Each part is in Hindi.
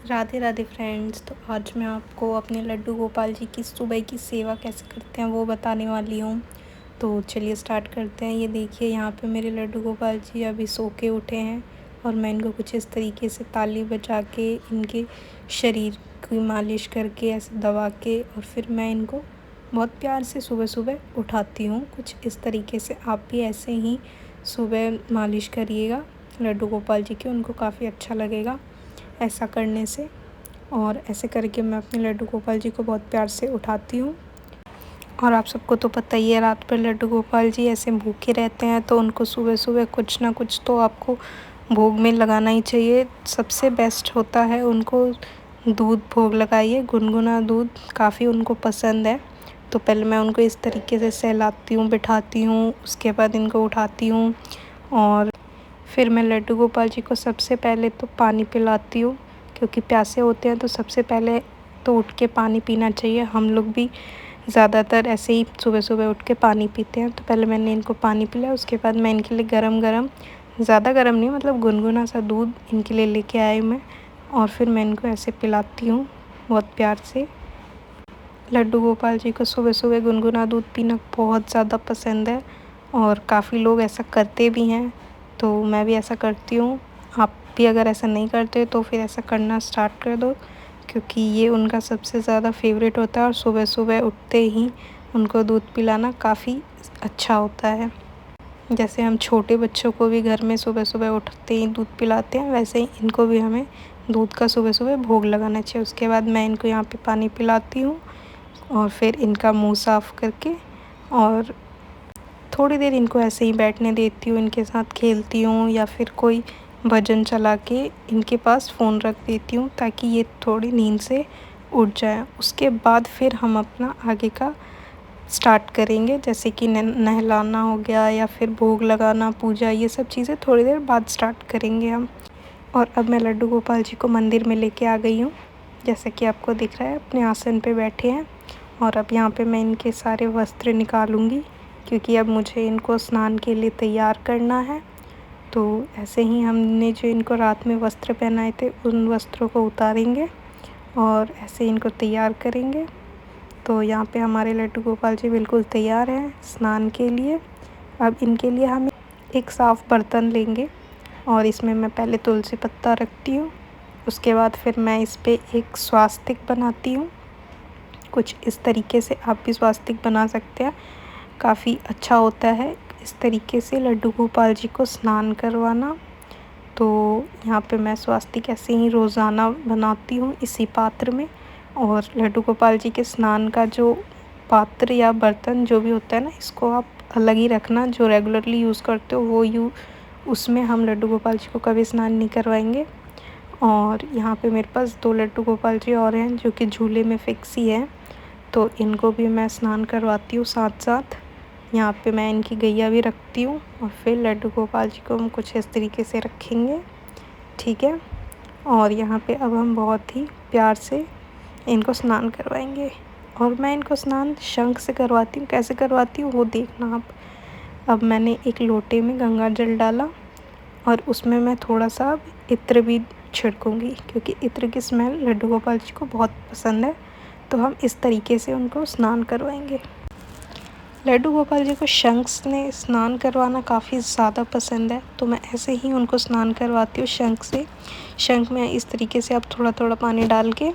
राधे राधे फ्रेंड्स। तो आज मैं आपको अपने लड्डू गोपाल जी की सुबह की सेवा कैसे करते हैं वो बताने वाली हूँ। तो चलिए स्टार्ट करते हैं। ये देखिए, यहाँ पे मेरे लड्डू गोपाल जी अभी सो के उठे हैं और मैं इनको कुछ इस तरीके से ताली बजा के इनके शरीर की मालिश करके ऐसे दबा के और फिर मैं इनको बहुत प्यार से सुबह सुबह उठाती हूँ। कुछ इस तरीके से आप भी ऐसे ही सुबह मालिश करिएगा लड्डू गोपाल जी की, उनको काफ़ी अच्छा लगेगा ऐसा करने से। और ऐसे करके मैं अपने लड्डू गोपाल जी को बहुत प्यार से उठाती हूँ। और आप सबको तो पता ही है, रात भर लड्डू गोपाल जी ऐसे भूखे रहते हैं, तो उनको सुबह सुबह कुछ ना कुछ तो आपको भोग में लगाना ही चाहिए। सबसे बेस्ट होता है उनको दूध भोग लगाइए, गुनगुना दूध काफ़ी उनको पसंद है। तो पहले मैं उनको इस तरीके से सहलाती हूँ, बिठाती हूँ, उसके बाद इनको उठाती हूँ और फिर मैं लड्डू गोपाल जी को सबसे पहले तो पानी पिलाती हूँ, क्योंकि प्यासे होते हैं तो सबसे पहले तो उठ के पानी पीना चाहिए। हम लोग भी ज़्यादातर ऐसे ही सुबह सुबह उठ के पानी पीते हैं। तो पहले मैंने इनको पानी पिलाया, उसके बाद मैं इनके लिए गरम गरम, ज़्यादा गरम नहीं, मतलब गुनगुना सा दूध इनके लिए लेके आई मैं, और फिर मैं इनको ऐसे पिलाती हूँ बहुत प्यार से। लड्डू गोपाल जी को सुबह सुबह गुनगुना दूध पीना बहुत ज़्यादा पसंद है और काफ़ी लोग ऐसा करते भी हैं, तो मैं भी ऐसा करती हूँ। आप भी अगर ऐसा नहीं करते तो फिर ऐसा करना स्टार्ट कर दो, क्योंकि ये उनका सबसे ज़्यादा फेवरेट होता है और सुबह सुबह उठते ही उनको दूध पिलाना काफ़ी अच्छा होता है। जैसे हम छोटे बच्चों को भी घर में सुबह सुबह उठते ही दूध पिलाते हैं, वैसे ही इनको भी हमें दूध का सुबह सुबह भोग लगाना चाहिए। उसके बाद मैं इनको यहाँ पे पानी पिलाती हूँ और फिर इनका मुंह साफ़ करके और थोड़ी देर इनको ऐसे ही बैठने देती हूँ, इनके साथ खेलती हूँ या फिर कोई भजन चला के इनके पास फ़ोन रख देती हूँ, ताकि ये थोड़ी नींद से उठ जाए। उसके बाद फिर हम अपना आगे का स्टार्ट करेंगे, जैसे कि नहलाना हो गया या फिर भोग लगाना, पूजा, ये सब चीज़ें थोड़ी देर बाद स्टार्ट करेंगे हम। और अब मैं लड्डू गोपाल जी को मंदिर में लेके आ गई हूँ, जैसा कि आपको दिख रहा है, अपने आसन पे बैठे हैं। और अब यहाँ पे मैं इनके सारे वस्त्र निकालूँगी, क्योंकि अब मुझे इनको स्नान के लिए तैयार करना है। तो ऐसे ही हमने जो इनको रात में वस्त्र पहनाए थे उन वस्त्रों को उतारेंगे और ऐसे इनको तैयार करेंगे। तो यहाँ पे हमारे लड्डू गोपाल जी बिल्कुल तैयार हैं स्नान के लिए। अब इनके लिए हम एक साफ़ बर्तन लेंगे और इसमें मैं पहले तुलसी पत्ता रखती हूँ, उसके बाद फिर मैं इस पर एक स्वास्तिक बनाती हूँ। कुछ इस तरीके से आप भी स्वास्तिक बना सकते हैं, काफ़ी अच्छा होता है इस तरीके से लड्डू गोपाल जी को स्नान करवाना। तो यहाँ पे मैं स्वास्तिक ऐसे ही रोज़ाना बनाती हूँ इसी पात्र में। और लड्डू गोपाल जी के स्नान का जो पात्र या बर्तन जो भी होता है ना, इसको आप अलग ही रखना। जो रेगुलरली यूज़ करते हो वो उसमें हम लड्डू गोपाल जी को कभी स्नान नहीं करवाएंगे। और यहाँ पे मेरे पास 2 लड्डू गोपाल जी और हैं जो कि झूले में फिक्स ही हैं, तो इनको भी मैं स्नान करवाती हूँ साथ साथ। यहाँ पे मैं इनकी गैया भी रखती हूँ और फिर लड्डू गोपाल जी को हम कुछ इस तरीके से रखेंगे, ठीक है। और यहाँ पे अब हम बहुत ही प्यार से इनको स्नान करवाएंगे। और मैं इनको स्नान शंख से करवाती हूँ, कैसे करवाती हूँ वो देखना आप। अब मैंने एक लोटे में गंगा जल डाला और उसमें मैं थोड़ा सा इत्र भी छिड़कूँगी, क्योंकि इत्र की स्मेल लड्डू गोपाल जी को बहुत पसंद है। तो हम इस तरीके से उनको स्नान करवाएंगे। लड्डू गोपाल जी को शंख से स्नान करवाना काफ़ी ज़्यादा पसंद है, तो मैं ऐसे ही उनको स्नान करवाती हूँ शंख से। शंख में इस तरीके से अब थोड़ा थोड़ा पानी डाल के,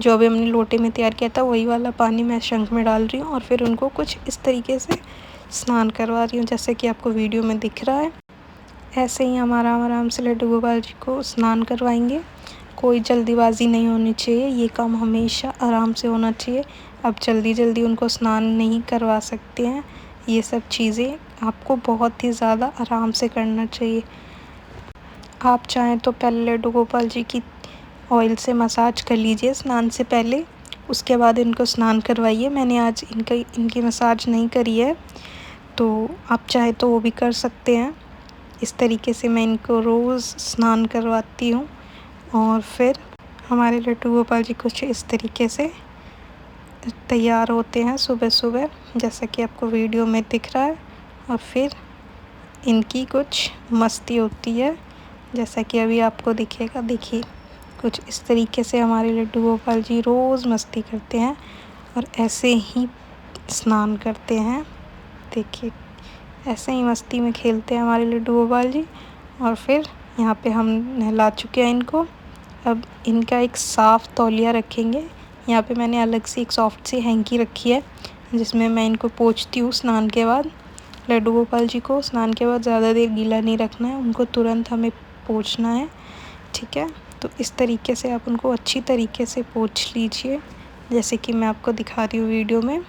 जो अभी हमने लोटे में तैयार किया था वही वाला पानी मैं शंख में डाल रही हूँ और फिर उनको कुछ इस तरीके से स्नान करवा रही हूँ, जैसे कि आपको वीडियो में दिख रहा है। ऐसे ही हम आराम आराम से लड्डू गोपाल जी को स्नान करवाएंगे। कोई जल्दीबाजी नहीं होनी चाहिए, ये काम हमेशा आराम से होना चाहिए। अब जल्दी जल्दी उनको स्नान नहीं करवा सकते हैं, ये सब चीज़ें आपको बहुत ही ज़्यादा आराम से करना चाहिए। आप चाहें तो पहले लड्डू गोपाल जी की ऑयल से मसाज कर लीजिए स्नान से पहले, उसके बाद इनको स्नान करवाइए। मैंने आज इनकी मसाज नहीं करी है, तो आप चाहे तो वो भी कर सकते हैं। इस तरीके से मैं इनको रोज़ स्नान करवाती हूँ। और फिर हमारे लड्डू गोपाल जी कुछ इस तरीके से तैयार होते हैं सुबह सुबह, जैसा कि आपको वीडियो में दिख रहा है। और फिर इनकी कुछ मस्ती होती है, जैसा कि अभी आपको दिखेगा, देखिए। कुछ इस तरीके से हमारे लड्डू गोपाल जी रोज़ मस्ती करते हैं और ऐसे ही स्नान करते हैं। देखिए ऐसे ही मस्ती में खेलते हैं हमारे लड्डू गोपाल जी। और फिर यहाँ पे हम नहला चुके हैं इनको। अब इनका एक साफ़ तौलिया रखेंगे। यहाँ पे मैंने अलग से एक सॉफ्ट सी हैंकी रखी है जिसमें मैं इनको पोंछती हूँ स्नान के बाद। लड्डू गोपाल जी को स्नान के बाद ज़्यादा देर गीला नहीं रखना है, उनको तुरंत हमें पोंछना है। ठीक है, तो इस तरीके से आप उनको अच्छी तरीके से पोंछ लीजिए, जैसे कि मैं आपको दिखा रही हूँ वीडियो में।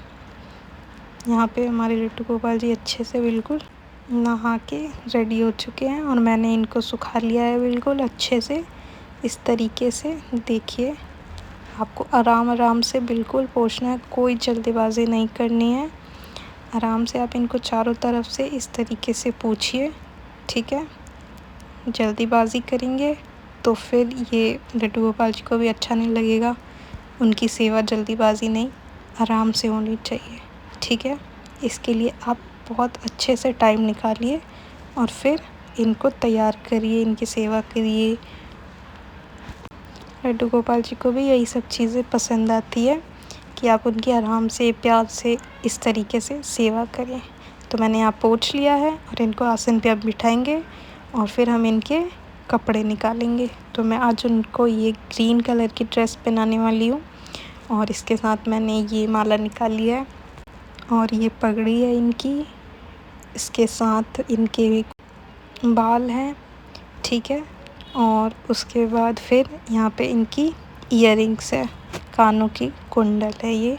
यहाँ पे हमारे लड्डू गोपाल जी अच्छे से बिल्कुल नहा के रेडी हो चुके हैं और मैंने इनको सुखा लिया है बिल्कुल अच्छे से। इस तरीके से देखिए, आपको आराम आराम से बिल्कुल पोंछना है, कोई जल्दीबाजी नहीं करनी है। आराम से आप इनको चारों तरफ से इस तरीके से पोंछिए। ठीक है, जल्दीबाजी करेंगे तो फिर ये लड्डू गोपाल जी को भी अच्छा नहीं लगेगा। उनकी सेवा जल्दीबाजी नहीं, आराम से होनी चाहिए। ठीक है, इसके लिए आप बहुत अच्छे से टाइम निकालिए और फिर इनको तैयार करिए, इनकी सेवा करिए। लड्डू गोपाल जी को भी यही सब चीज़ें पसंद आती है कि आप उनकी आराम से प्यार से इस तरीके से सेवा करें। तो मैंने यहाँ पोंछ लिया है और इनको आसन पे अब बिठाएंगे और फिर हम इनके कपड़े निकालेंगे। तो मैं आज उनको ये ग्रीन कलर की ड्रेस पहनाने वाली हूँ और इसके साथ मैंने ये माला निकाली है और ये पगड़ी है इनकी, इसके साथ इनके बाल हैं। ठीक है, और उसके बाद फिर यहाँ पे इनकी इयररिंग्स है, कानों की कुंडल है ये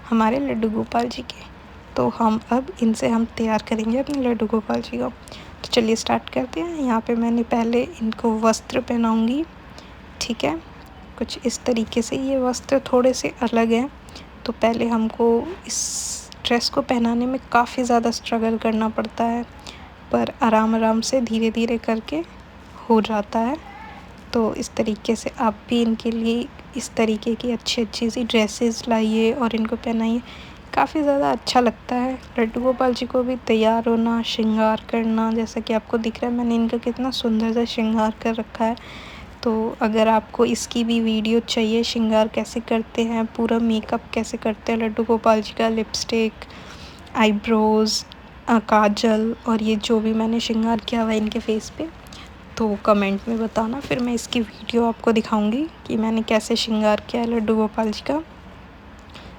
हमारे लड्डू गोपाल जी के। तो हम अब इनसे हम तैयार करेंगे अपने लड्डू गोपाल जी को। तो चलिए स्टार्ट करते हैं। यहाँ पे मैंने पहले इनको वस्त्र पहनाऊँगी। ठीक है, कुछ इस तरीके से। ये वस्त्र थोड़े से अलग हैं, तो पहले हमको इस ड्रेस को पहनाने में काफ़ी ज़्यादा स्ट्रगल करना पड़ता है, पर आराम आराम से धीरे धीरे करके हो जाता है। तो इस तरीके से आप भी इनके लिए इस तरीके की अच्छी अच्छी सी ड्रेसेस लाइए और इनको पहनाइए, काफ़ी ज़्यादा अच्छा लगता है। लड्डू गोपाल जी को भी तैयार होना, श्रृंगार करना, जैसा कि आपको दिख रहा है मैंने इनका कितना सुंदर सा श्रृंगार कर रखा है। तो अगर आपको इसकी भी वीडियो चाहिए, श्रृंगार कैसे करते हैं, पूरा मेकअप कैसे करते हैं लड्डू गोपाल जी का, लिपस्टिक, आईब्रोज़, काजल और ये जो भी मैंने श्रृंगार किया हुआ है इनके फेस पे, तो कमेंट में बताना, फिर मैं इसकी वीडियो आपको दिखाऊंगी कि मैंने कैसे श्रृंगार किया है लड्डू गोपाल जी का।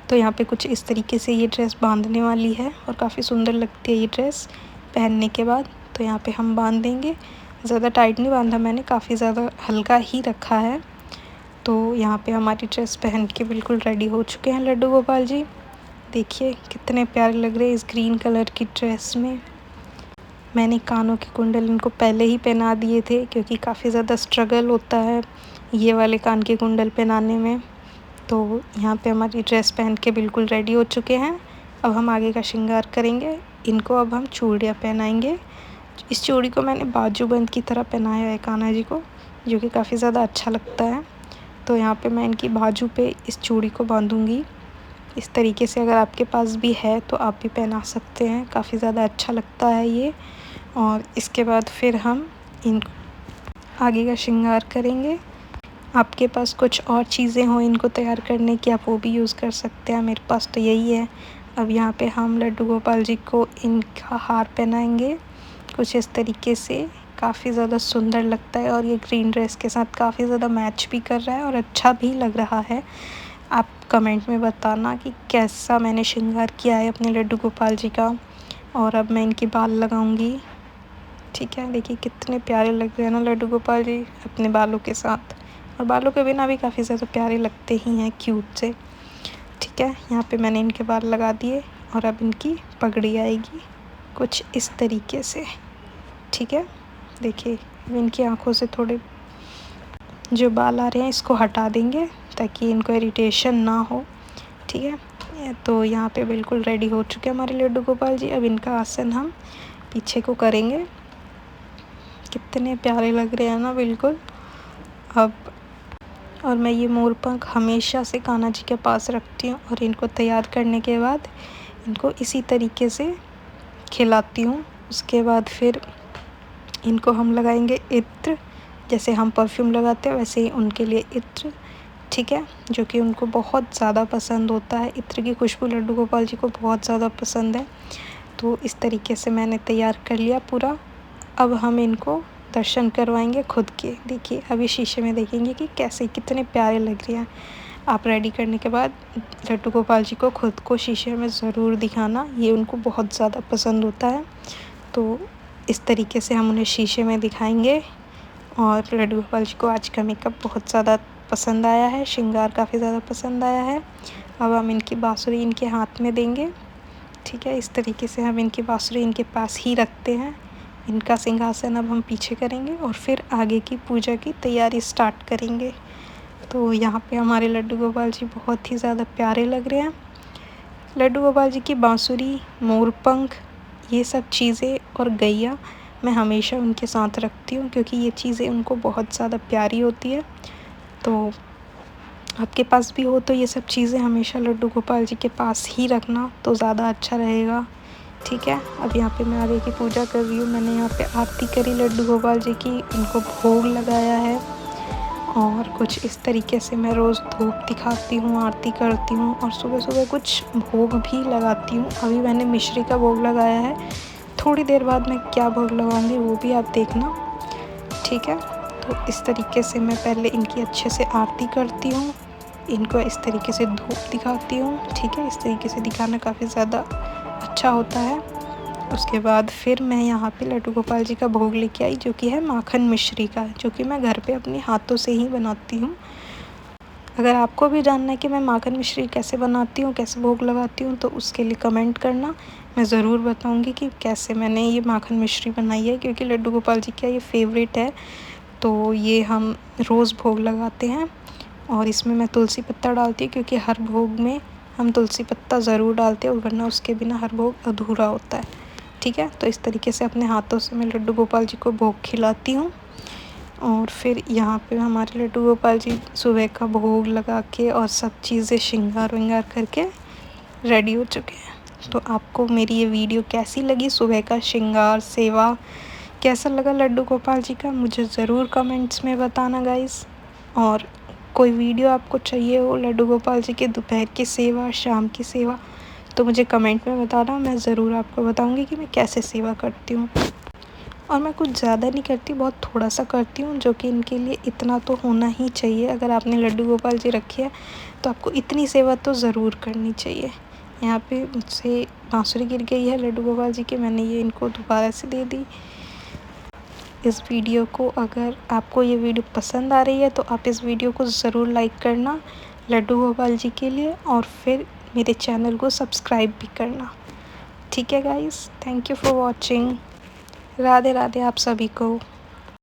तो यहाँ पे कुछ इस तरीके से ये ड्रेस बांधने वाली है और काफ़ी सुंदर लगती है ये ड्रेस पहनने के बाद। तो यहाँ पे हम बांध देंगे, ज़्यादा टाइट नहीं बांधा मैंने, काफ़ी ज़्यादा हल्का ही रखा है। तो यहाँ पे हमारी ड्रेस पहन के बिल्कुल रेडी हो चुके हैं लड्डू गोपाल जी। देखिए कितने प्यारे लग रहे हैं इस ग्रीन कलर की ड्रेस में। मैंने कानों के कुंडल इनको पहले ही पहना दिए थे क्योंकि काफ़ी ज़्यादा स्ट्रगल होता है ये वाले कान के कुंडल पहनाने में। तो यहाँ पे हमारी ड्रेस पहन के बिल्कुल रेडी हो चुके हैं। अब हम आगे का श्रृंगार करेंगे। इनको अब हम चूड़ियाँ पहनाएंगे। इस चूड़ी को मैंने बाजूबंद की तरह पहनाया है कान्हा जी को, जो कि काफ़ी ज़्यादा अच्छा लगता है। तो यहाँ पे मैं इनकी बाजू पे इस चूड़ी को बांधूँगी इस तरीके से। अगर आपके पास भी है तो आप भी पहना सकते हैं, काफ़ी ज़्यादा अच्छा लगता है ये। और इसके बाद फिर हम इन आगे का श्रृंगार करेंगे। आपके पास कुछ और चीज़ें हों इनको तैयार करने की, आप वो भी यूज़ कर सकते हैं। मेरे पास तो यही है। अब यहाँ पे हम लड्डू गोपाल जी को इनका हार पहनाएंगे कुछ इस तरीके से, काफ़ी ज़्यादा सुंदर लगता है और ये ग्रीन ड्रेस के साथ काफ़ी ज़्यादा मैच भी कर रहा है और अच्छा भी लग रहा है। आप कमेंट में बताना कि कैसा मैंने श्रृंगार किया है अपने लड्डू गोपाल जी का। और अब मैं इनकी बाल लगाऊंगी। ठीक है, देखिए कितने प्यारे लग रहे हैं ना लड्डू गोपाल जी अपने बालों के साथ, और बालों के बिना भी काफ़ी ज़्यादा प्यारे लगते ही हैं, क्यूट से। ठीक है, यहाँ पे मैंने इनके बाल लगा दिए और अब इनकी पगड़ी आएगी कुछ इस तरीके से। ठीक है, देखिए इनकी आँखों से थोड़े जो बाल आ रहे हैं इसको हटा देंगे ताकि इनको इरिटेशन ना हो। ठीक है, तो यहाँ पे बिल्कुल रेडी हो चुके हैं हमारे लड्डू गोपाल जी। अब इनका आसन हम पीछे को करेंगे। कितने प्यारे लग रहे हैं ना बिल्कुल। अब और मैं ये मोर पंख हमेशा से कान्हा जी के पास रखती हूँ और इनको तैयार करने के बाद इनको इसी तरीके से खिलाती हूँ। उसके बाद फिर इनको हम लगाएंगे इत्र, जैसे हम परफ्यूम लगाते हैं वैसे ही उनके लिए इत्र, ठीक है, जो कि उनको बहुत ज़्यादा पसंद होता है। इत्र की खुशबू लड्डू गोपाल जी को बहुत ज़्यादा पसंद है। तो इस तरीके से मैंने तैयार कर लिया पूरा। अब हम इनको दर्शन करवाएंगे खुद के। देखिए अभी शीशे में देखेंगे कि कैसे कितने प्यारे लग रहे हैं। आप रेडी करने के बाद लड्डू गोपाल जी को खुद को शीशे में ज़रूर दिखाना, ये उनको बहुत ज़्यादा पसंद होता है। तो इस तरीके से हम उन्हें शीशे में दिखाएंगे। और लड्डू गोपाल जी को आज का मेकअप बहुत ज़्यादा पसंद आया है, श्रृंगार काफ़ी ज़्यादा पसंद आया है। अब हम इनकी बाँसुरी इनके हाथ में देंगे, ठीक है। इस तरीके से हम इनकी बाँसुरी इनके पास ही रखते हैं। इनका सिंहासन अब हम पीछे करेंगे और फिर आगे की पूजा की तैयारी स्टार्ट करेंगे। तो यहाँ पे हमारे लड्डू गोपाल जी बहुत ही ज़्यादा प्यारे लग रहे हैं। लड्डू गोपाल जी की बाँसुरी, मोरपंख, ये सब चीज़ें और गैया मैं हमेशा उनके साथ रखती हूँ, क्योंकि ये चीज़ें उनको बहुत ज़्यादा प्यारी होती है। तो आपके पास भी हो तो ये सब चीज़ें हमेशा लड्डू गोपाल जी के पास ही रखना तो ज़्यादा अच्छा रहेगा, ठीक है। अब यहाँ पे मैं आगे की पूजा कर रही हूँ। मैंने यहाँ पे आरती करी लड्डू गोपाल जी की, उनको भोग लगाया है। और कुछ इस तरीके से मैं रोज़ धूप दिखाती हूँ, आरती करती हूँ और सुबह सुबह कुछ भोग भी लगाती हूँ। अभी मैंने मिश्री का भोग लगाया है, थोड़ी देर बाद मैं क्या भोग लगाऊंगी वो भी आप देखना, ठीक है। तो इस तरीके से मैं पहले इनकी अच्छे से आरती करती हूँ, इनको इस तरीके से धूप दिखाती हूँ, ठीक है। इस तरीके से दिखाना काफ़ी ज़्यादा अच्छा होता है। उसके बाद फिर मैं यहाँ पे लड्डू गोपाल जी का भोग लेके आई, जो कि है माखन मिश्री का, जो कि मैं घर पे अपने हाथों से ही बनाती हूँ। अगर आपको भी जानना है कि मैं माखन मिश्री कैसे बनाती हूँ, कैसे भोग लगाती हूँ, तो उसके लिए कमेंट करना, मैं ज़रूर बताऊँगी कि कैसे मैंने ये माखन मिश्री बनाई है, क्योंकि लड्डू गोपाल जी का ये फेवरेट है। तो ये हम रोज़ भोग लगाते हैं और इसमें मैं तुलसी पत्ता डालती हूँ, क्योंकि हर भोग में हम तुलसी पत्ता ज़रूर डालते हैं, वरना उसके बिना हर भोग अधूरा होता है, ठीक है। तो इस तरीके से अपने हाथों से मैं लड्डू गोपाल जी को भोग खिलाती हूँ। और फिर यहाँ पे हमारे लड्डू गोपाल जी सुबह का भोग लगा के और सब चीज़ें श्रृंगार विंगार करके रेडी हो चुके हैं। तो आपको मेरी ये वीडियो कैसी लगी, सुबह का श्रृंगार सेवा कैसा लगा लड्डू गोपाल जी का, मुझे ज़रूर कमेंट्स में बताना गाइस। और कोई वीडियो आपको चाहिए हो लड्डू गोपाल जी के दोपहर की सेवा, शाम की सेवा, तो मुझे कमेंट में बताना, मैं ज़रूर आपको बताऊंगी कि मैं कैसे सेवा करती हूँ। और मैं कुछ ज़्यादा नहीं करती, बहुत थोड़ा सा करती हूँ, जो कि इनके लिए इतना तो होना ही चाहिए। अगर आपने लड्डू गोपाल जी रखे हैं तो आपको इतनी सेवा तो ज़रूर करनी चाहिए। यहाँ पे मुझसे बाँसुरी गिर गई है लड्डू गोपाल जी की, मैंने ये इनको दोबारा से दे दी। इस वीडियो को, अगर आपको ये वीडियो पसंद आ रही है तो आप इस वीडियो को ज़रूर लाइक करना लड्डू गोपाल जी के लिए, और फिर मेरे चैनल को सब्सक्राइब भी करना, ठीक है guys. Thank you for watching. Radhe Radhe आप सभी को।